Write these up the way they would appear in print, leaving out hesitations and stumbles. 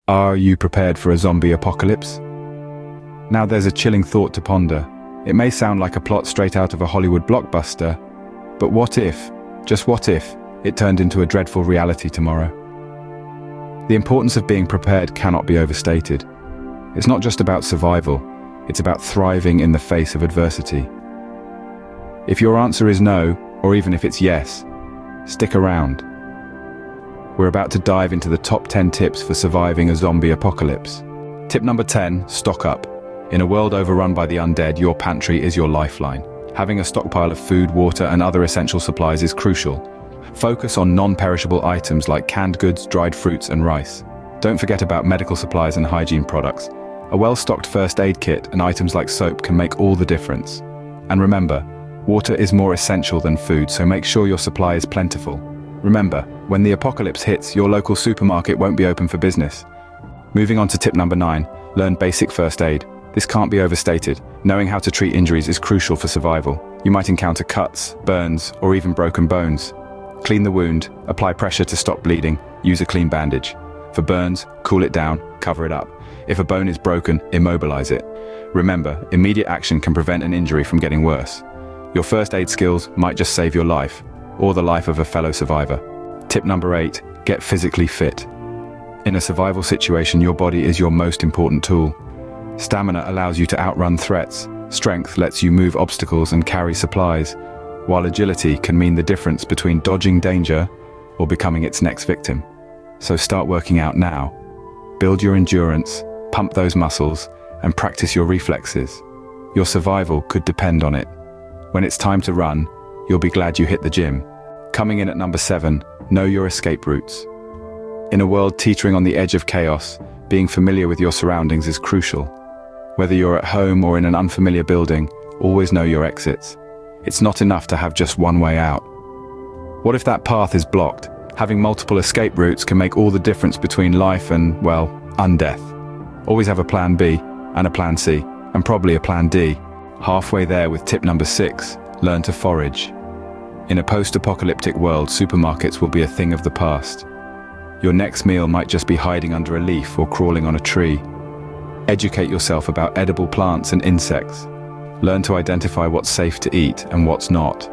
Are you prepared for a zombie apocalypse? Now there's a chilling thought to ponder. It may sound like a plot straight out of a Hollywood blockbuster, but what if, just what if, it turned into a dreadful reality tomorrow? The importance of being prepared cannot be overstated. It's not just about survival, it's about thriving in the face of adversity. If your answer is no, or even if it's yes, stick around. We're about to dive into the top 10 tips for surviving a zombie apocalypse. Tip number 10, stock up. In a world overrun by the undead, your pantry is your lifeline. Having a stockpile of food, water, and other essential supplies is crucial. Focus on non-perishable items like canned goods, dried fruits, and rice. Don't forget about medical supplies and hygiene products. A well-stocked first aid kit and items like soap can make all the difference. And remember, water is more essential than food, so make sure your supply is plentiful. Remember, when the apocalypse hits, your local supermarket won't be open for business. Moving on to tip number 9, learn basic first aid. This can't be overstated. Knowing how to treat injuries is crucial for survival. You might encounter cuts, burns, or even broken bones. Clean the wound, apply pressure to stop bleeding, use a clean bandage. For burns, cool it down, cover it up. If a bone is broken, immobilize it. Remember, immediate action can prevent an injury from getting worse. Your first aid skills might just save your life, or the life of a fellow survivor. Tip number 8, get physically fit. In a survival situation, your body is your most important tool. Stamina allows you to outrun threats. Strength lets you move obstacles and carry supplies, while agility can mean the difference between dodging danger or becoming its next victim. So start working out now. Build your endurance, pump those muscles, and practice your reflexes. Your survival could depend on it. When it's time to run, you'll be glad you hit the gym. Coming in at number 7, know your escape routes. In a world teetering on the edge of chaos, being familiar with your surroundings is crucial. Whether you're at home or in an unfamiliar building, always know your exits. It's not enough to have just one way out. What if that path is blocked? Having multiple escape routes can make all the difference between life and, well, undeath. Always have a plan B, and a plan C, and probably a plan D. Halfway there with tip number 6, learn to forage. In a post-apocalyptic world, supermarkets will be a thing of the past. Your next meal might just be hiding under a leaf or crawling on a tree. Educate yourself about edible plants and insects. Learn to identify what's safe to eat and what's not.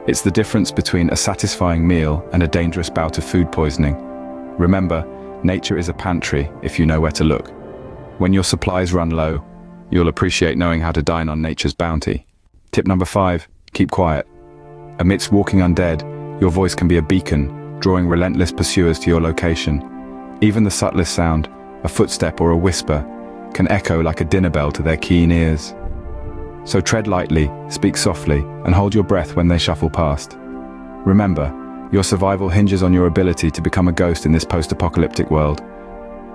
It's the difference between a satisfying meal and a dangerous bout of food poisoning. Remember, nature is a pantry if you know where to look. When your supplies run low, you'll appreciate knowing how to dine on nature's bounty. Tip number 5, keep quiet. Amidst walking undead, your voice can be a beacon, drawing relentless pursuers to your location. Even the subtlest sound, a footstep or a whisper, can echo like a dinner bell to their keen ears. So tread lightly, speak softly, and hold your breath when they shuffle past. Remember, your survival hinges on your ability to become a ghost in this post-apocalyptic world.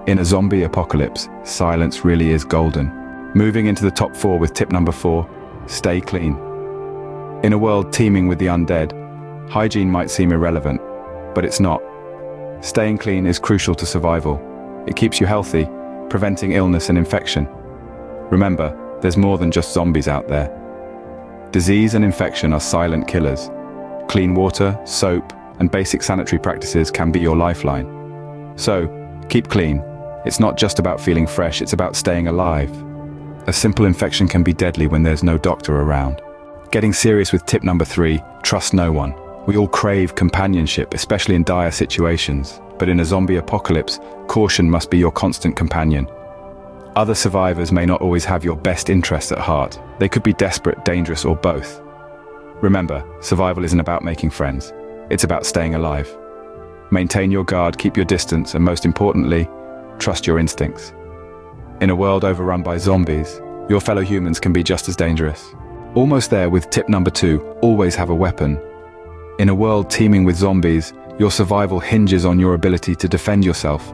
In a zombie apocalypse, silence really is golden. Moving into the top 4 with tip number 4, stay clean. In a world teeming with the undead, hygiene might seem irrelevant, but it's not. Staying clean is crucial to survival. It keeps you healthy, preventing illness and infection. Remember, there's more than just zombies out there. Disease and infection are silent killers. Clean water, soap, and basic sanitary practices can be your lifeline. So, keep clean. It's not just about feeling fresh, it's about staying alive. A simple infection can be deadly when there's no doctor around. Getting serious with tip number 3, trust no one. We all crave companionship, especially in dire situations. But in a zombie apocalypse, caution must be your constant companion. Other survivors may not always have your best interests at heart. They could be desperate, dangerous, or both. Remember, survival isn't about making friends. It's about staying alive. Maintain your guard, keep your distance, and most importantly, trust your instincts. In a world overrun by zombies, your fellow humans can be just as dangerous. Almost there with tip number 2, always have a weapon. In a world teeming with zombies, your survival hinges on your ability to defend yourself.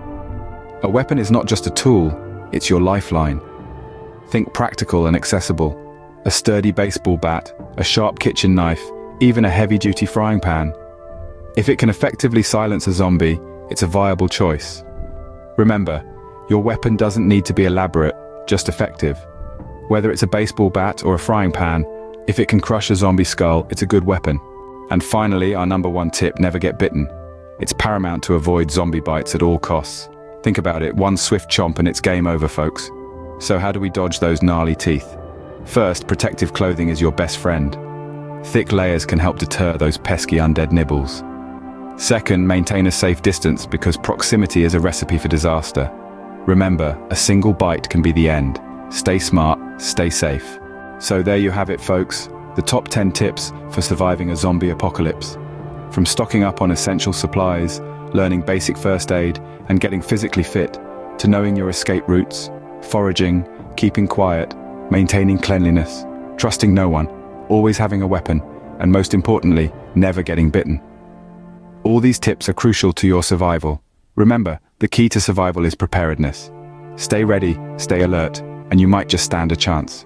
A weapon is not just a tool, it's your lifeline. Think practical and accessible. A sturdy baseball bat, a sharp kitchen knife, even a heavy-duty frying pan. If it can effectively silence a zombie, it's a viable choice. Remember, your weapon doesn't need to be elaborate, just effective. Whether it's a baseball bat or a frying pan, if it can crush a zombie skull, it's a good weapon. And finally, our number 1 tip, never get bitten. It's paramount to avoid zombie bites at all costs. Think about it, one swift chomp and it's game over, folks. So how do we dodge those gnarly teeth? First, protective clothing is your best friend. Thick layers can help deter those pesky undead nibbles. Second, maintain a safe distance because proximity is a recipe for disaster. Remember, a single bite can be the end. Stay smart, stay safe. So there you have it, folks. The top 10 tips for surviving a zombie apocalypse. From stocking up on essential supplies, learning basic first aid, and getting physically fit, to knowing your escape routes, foraging, keeping quiet, maintaining cleanliness, trusting no one, always having a weapon, and most importantly, never getting bitten. All these tips are crucial to your survival. Remember, the key to survival is preparedness. Stay ready, stay alert, and you might just stand a chance.